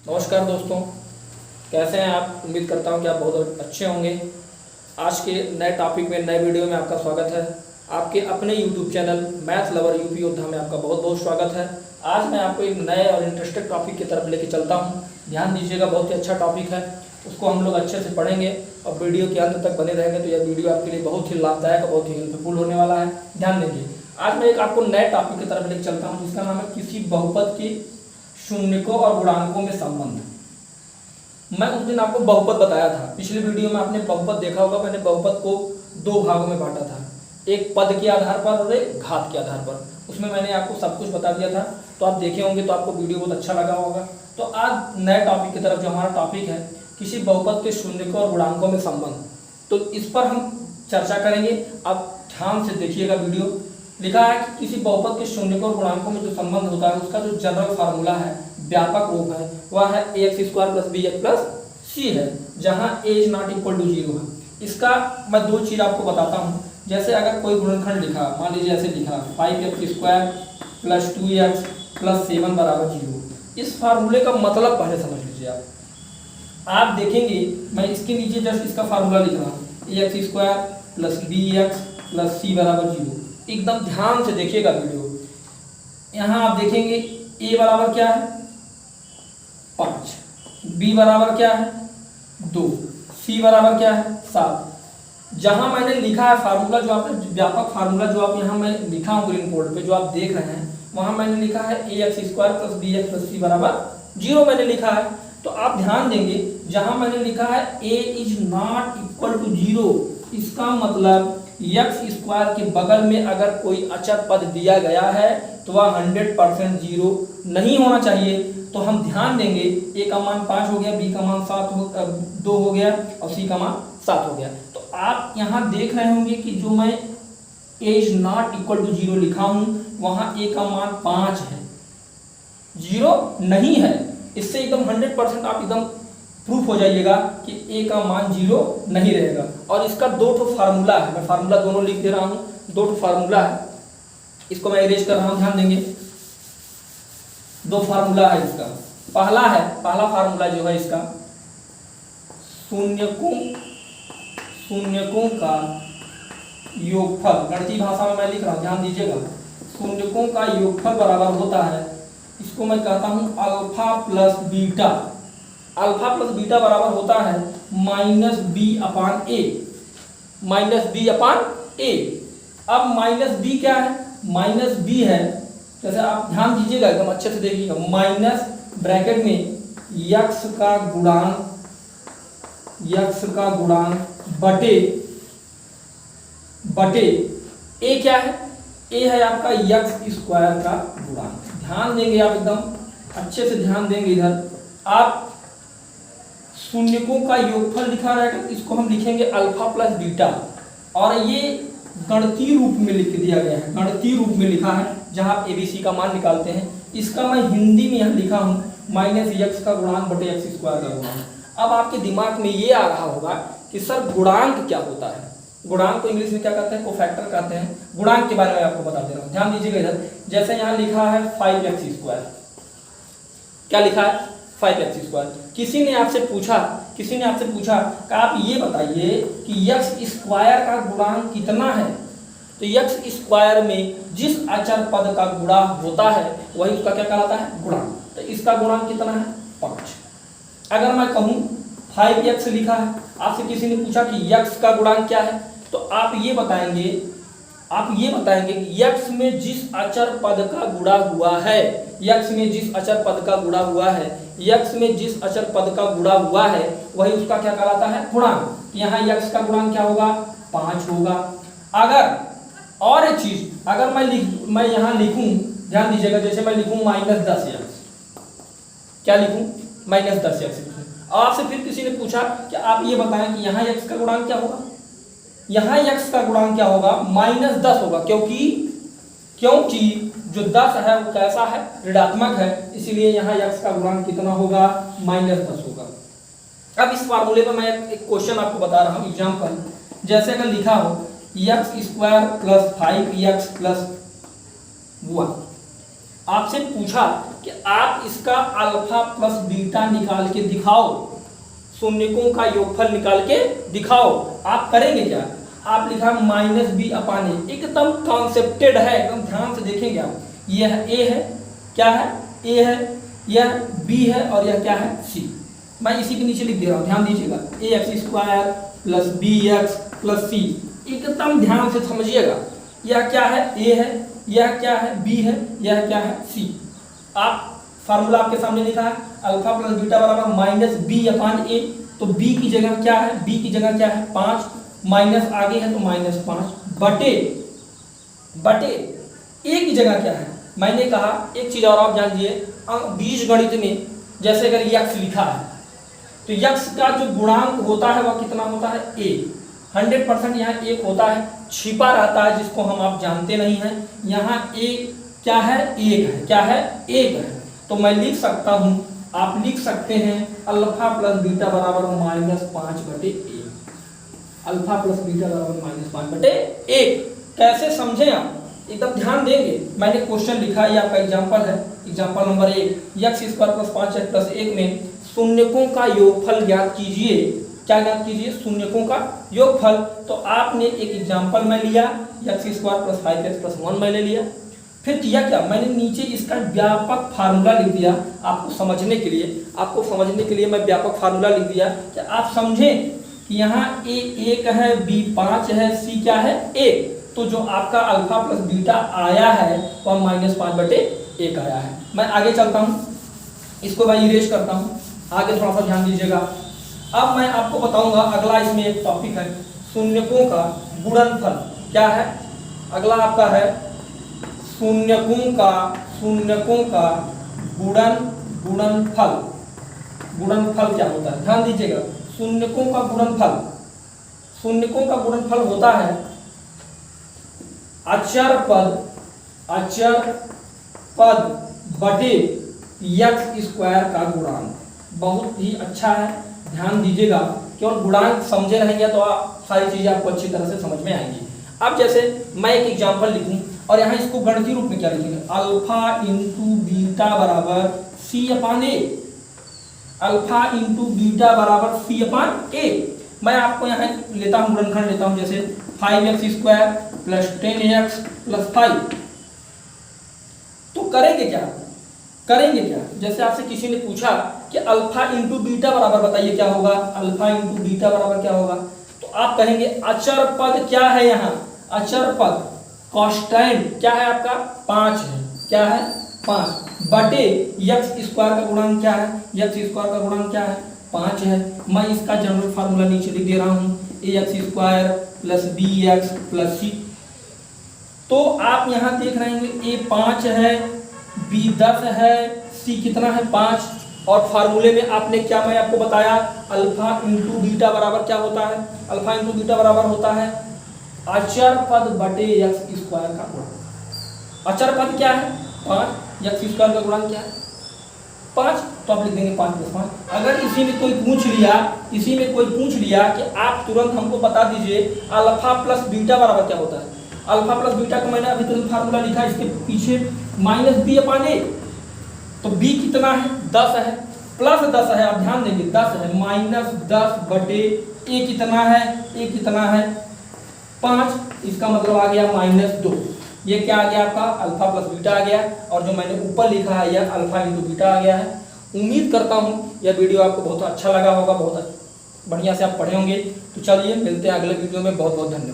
नमस्कार दोस्तों, कैसे हैं आप। उम्मीद करता हूं कि आप बहुत अच्छे होंगे। आज के नए टॉपिक में, नए वीडियो में आपका स्वागत है। आपके अपने YouTube channel math lover UP योद्धा में आपका बहुत बहुत स्वागत है। आज मैं आपको एक नए और इंटरेस्टिंग टॉपिक की तरफ लेके चलता हूं। ध्यान दीजिएगा, बहुत ही अच्छा टॉपिक है, उसको हम लोग अच्छे से पढ़ेंगे और वीडियो के अंत तक बने रहेंगे तो यह वीडियो आपके लिए बहुत ही लाभदायक और बहुत ही हेल्पफुल होने वाला है। ध्यान देंगे, आज मैं एक आपको नए टॉपिक की तरफ लेके चलता हूँ जिसका नाम है किसी बहुपद के शून्यकों और गुणांकों में संबंध। मैं उस दिन आपको बहुपद बताया था, पिछले वीडियो में आपने बहुपद देखा होगा। मैंने बहुपद को दो भागों में बांटा था, एक पद के आधार पर और एक घात के आधार पर। उसमें मैंने आपको सब कुछ बता दिया था, तो आप देखे होंगे तो आपको वीडियो बहुत अच्छा लगा होगा। तो आज नए टॉपिक की तरफ, जो हमारा टॉपिक है किसी बहुपद के शून्यकों और गुणांकों में संबंध, तो इस पर हम चर्चा करेंगे। आप ध्यान से देखिएगा वीडियो। लिखा है कि किसी बहुपद के शून्यकों और गुणांकों में जो संबंध होता है उसका जो जनरल फार्मूला है, व्यापक रूप है, वह है ax² + bx + c है, जहां a is not equal to 0 है। इसका मैं दो चीज आपको बताता हूं। जैसे अगर कोई गुणनखंड लिखा, मान लीजिए ऐसे लिखा 5x² + 2x + 7 = 0। इस फार्मूले का मतलब पहले समझ लीजिए। आप देखेंगे, मैं इसके नीचे जस्ट इसका फार्मूला लिख रहा हूँ, ax² + bx + c = 0। एकदम ध्यान से देखिएगा वीडियो। यहाँ आप देखेंगे a बराबर क्या है 5, b बराबर क्या है 2, c बराबर क्या है 7। जहां मैंने लिखा है फार्मूला, जो आपने व्यापक फार्मूला जो आप यहाँ मैं लिखा हूँ ग्रीन बोर्ड पे, जो आप देख रहे हैं, वहां मैंने लिखा है ax² + bx + c = 0 मैंने लिखा है। तो आप ध्यान देंगे, जहां मैंने लिखा है a is not equal to 0, इसका मतलब x² के बगल में अगर कोई अचर पद दिया गया है तो वह 100% 0 नहीं होना चाहिए। तो हम ध्यान देंगे, a का मान 5 हो गया, b का मान 2 हो गया और c का मान 7 हो गया। तो आप यहाँ देख रहे होंगे कि जो मैं a is not equal to 0 लिखा हूँ, वहाँ a का मान 5 है, 0 नहीं है। इससे एकदम 100% आप एकदम प्रूफ हो जाइएगा कि a का मान 0 नहीं रहेगा। और इसका दो ठो फार्मूला है, मैं फार्मूला दोनों लिख दे रहा हूँ, दो ठो फार्मूला है, इसको मैं इरेज कर रहा हूँ। ध्यान देंगे, दो फार्मूला है इसका। पहला फार्मूला जो है इसका, शून्यकों का योगफल, गणितीय भाषा में मैं लिख रहा हूँ, ध्यान दीजिएगा। शून्यकों का योगफल बराबर होता है, इसको मैं कहता हूँ alpha plus beta. Alpha plus beta बराबर होता है -b/a, -b/a। अब -b क्या है, -b है, जैसे आप ध्यान दीजिएगा, एकदम अच्छे से देखिएगा, माइनस ब्रैकेट में x का गुणांक बटे a क्या है, a है आपका x² का गुणांक। ध्यान देंगे आप, एकदम अच्छे से ध्यान देंगे। इधर आप शून्यकों का योगफल लिखा रहेगा, इसको हम लिखेंगे अल्फा प्लस बीटा, और ये गणितीय रूप में लिख दिया गया है, गणितीय रूप में लिखा है, जहां आप ABC का मान निकालते हैं। इसका मैं हिंदी में यहाँ लिखा हूँ -x का गुणांक बटे x² का गुणांक। अब आपके दिमाग में ये आ रहा होगा कि सर गुणांक क्या होता है। गुणांक को इंग्लिश में क्या कहते हैं, कोफैक्टर कहते हैं। गुणांक के बारे में आपको बता दे रहा हूँ, ध्यान दीजिएगा इधर। जैसे यहाँ लिखा है 5x², क्या लिखा है 5x²। किसी ने आपसे पूछा कि आप ये बताइए कि x² का गुणांक कितना है। तो x² में जिस अचर पद का गुणा होता है वही उसका क्या कहलाता है, गुणांक। तो इसका गुणांक कितना है 5। अगर मैं कहूँ 5x लिखा है, आपसे किसी ने पूछा कि x का गुणांक क्या है, तो आप ये बताएंगे कि x में जिस अचर पद का गुणा हुआ है, वही उसका क्या कहलाता है, गुणांक। यहाँ x का गुणांक क्या होगा, 5 होगा। अगर और एक चीज, अगर मैं यहाँ लिखूं, ध्यान दीजिएगा, जैसे मैं लिखूं -10x, क्या लिखूं -10x। आपसे फिर किसी ने पूछा कि आप ये बताएं कि यहाँ x का गुणांक क्या होगा। यहाँ x का गुणांक क्या होगा, -10 होगा, क्योंकि जो 10 है वो कैसा है, ऋणात्मक है, इसीलिए यहाँ x का गुणांक कितना होगा, -10 होगा। अब इस फार्मूले पर मैं एक क्वेश्चन आपको बता रहा हूँ, एग्जाम्पल। जैसे अगर लिखा हो x² + 5x + 1, आपसे पूछा कि आप इसका अल्फा प्लस बीटा निकाल के दिखाओ, शून्यकों का योगफल निकाल के दिखाओ। आप करेंगे क्या, आप लिखा माइनस बी अपान ए, एकदम कॉन्सेप्टेड है, एकदम ध्यान से देखेंगे आप। यह ए है, क्या है, ए है, यह बी है और यह क्या है, सी। मैं इसी के नीचे लिख दे रहा हूँ, ध्यान दीजिएगा, A X square plus B X plus C, एकदम ध्यान से समझिएगा। यह क्या है, ए है, यह क्या है, बी है, यह क्या है, सी। आप फार्मूला आपके सामने लिखा है, अल्फा प्लस बीटा बराबर माइनस बी अपान ए। तो बी की जगह क्या है, बी की जगह क्या है 5, माइनस आगे है तो -5 बटे ए की जगह क्या है। मैंने कहा एक चीज और आप जान लीजिए, बीज गणित में जैसे अगर यक्स लिखा है तो यक्स का जो गुणांक होता है वह कितना होता है, ए। 100% यहाँ एक होता है, छिपा रहता है जिसको हम आप जानते नहीं हैं। यहाँ ए क्या है, एक है, क्या है, एक है। तो मैं लिख सकता हूँ, आप लिख सकते हैं अल्फा प्लस बीटा बराबर -5 बटे ए। अल्फा प्लस बीटा बराबर -5 बटे 1। कैसे समझें आप, एकदम ध्यान देंगे। मैंने क्वेश्चन लिखा, ये आपका एग्जांपल है, example number 1, x square plus 5x plus 1 में शून्यकों का योगफल ज्ञात कीजिए। क्या ज्ञात कीजिए, शून्यकों का योगफल। तो आपने एक एग्जांपल में लिया, x square plus 5x plus 1 मैंने लिया। फिर किया क्या, मैंने नीचे इसका व्यापक फार्मूला लिख दिया आपको समझने के लिए। आपको समझने के लिए मैं व्यापक फार्मूला लिख दिया कि आप समझें कि यहाँ ए 1 है, बी 5 है, सी क्या है, 1। तो जो आपका अल्फा प्लस बीटा आया है वह -5 बटे 1 आया है। मैं आगे चलता हूँ, इसको मैं इरेज करता हूँ, आगे थोड़ा सा ध्यान दीजिएगा। अब मैं आपको बताऊंगा, अगला इसमें एक टॉपिक है शून्यकों का गुणनफल। क्या है, अगला आपका है शून्यकों का गुणनफल। गुणनफल क्या होता है, ध्यान दीजिएगा। शून्यकों का गुणनफल होता है अचर पद बटे यक्स स्क्वायर का गुणांक। बहुत ही अच्छा है, ध्यान दीजिएगा। केवल गुणांक समझे रहेंगे तो सारी चीजें आपको अच्छी तरह से समझ में आएंगी। अब जैसे मैं एक एग्जांपल लिखूं और यहाँ इसको गणितीय रूप में क्या लिखेंगे, अल्फा इंटू बीटा बराबर सी अपान ए। अल्फा इंटू बीटा बराबर सी अपान ए। मैं आपको यहाँ लेता हूँ, गुणनखंड लेता हूँ, जैसे 5x square plus 10x plus 5। तो करेंगे क्या, जैसे आपसे किसी ने पूछा कि अल्फा इंटू बीटा बराबर बताइए क्या होगा, अल्फा इंटू बीटा बराबर क्या होगा, तो आप कहेंगे अचर पद क्या है, यहाँ अचर पद कांस्टेंट क्या है आपका 5 है, क्या है 5 बटे यक्स स्क्वायर का गुणांक क्या है, यक्स स्क्वायर का गुणांक क्या है 5 है। मैं इसका जनरल फार्मूला नीचे लिख दे रहा हूँ, A X square plus B X plus C. तो आप यहाँ देख रहे हैं ए 5 है, बी 10 है, सी कितना है 5। और फार्मूले में आपने क्या, मैं आपको बताया अल्फा इंटू बीटा बराबर क्या होता है, अल्फा इंटू बीटा बराबर होता है अचर पद बटे यक्स स्क्वायर का गुणांक। अचर पद क्या है 5, यक्स स्क्वायर का गुणांक क्या है 5, तो आप लिख देंगे 5 + 5। अगर इसी में कोई पूछ लिया कि आप तुरंत हमको बता दीजिए अल्फा प्लस बीटा बराबर क्या होता है, अल्फा प्लस बीटा को मैंने अभी तुरंत फार्मूला लिखा, इसके पीछे -b अपान ए। तो b कितना है 10 है, प्लस 10 है, आप ध्यान देंगे 10 है, -10 बटे a कितना है 5। इसका मतलब आ गया -2। ये क्या आ गया आपका अल्फा प्लस बीटा आ गया, और जो मैंने ऊपर लिखा है यह अल्फा इंटू बीटा आ गया है। उम्मीद करता हूँ यह वीडियो आपको बहुत अच्छा लगा होगा, बहुत बढ़िया से आप पढ़े होंगे। तो चलिए मिलते हैं अगले वीडियो में, बहुत बहुत धन्यवाद।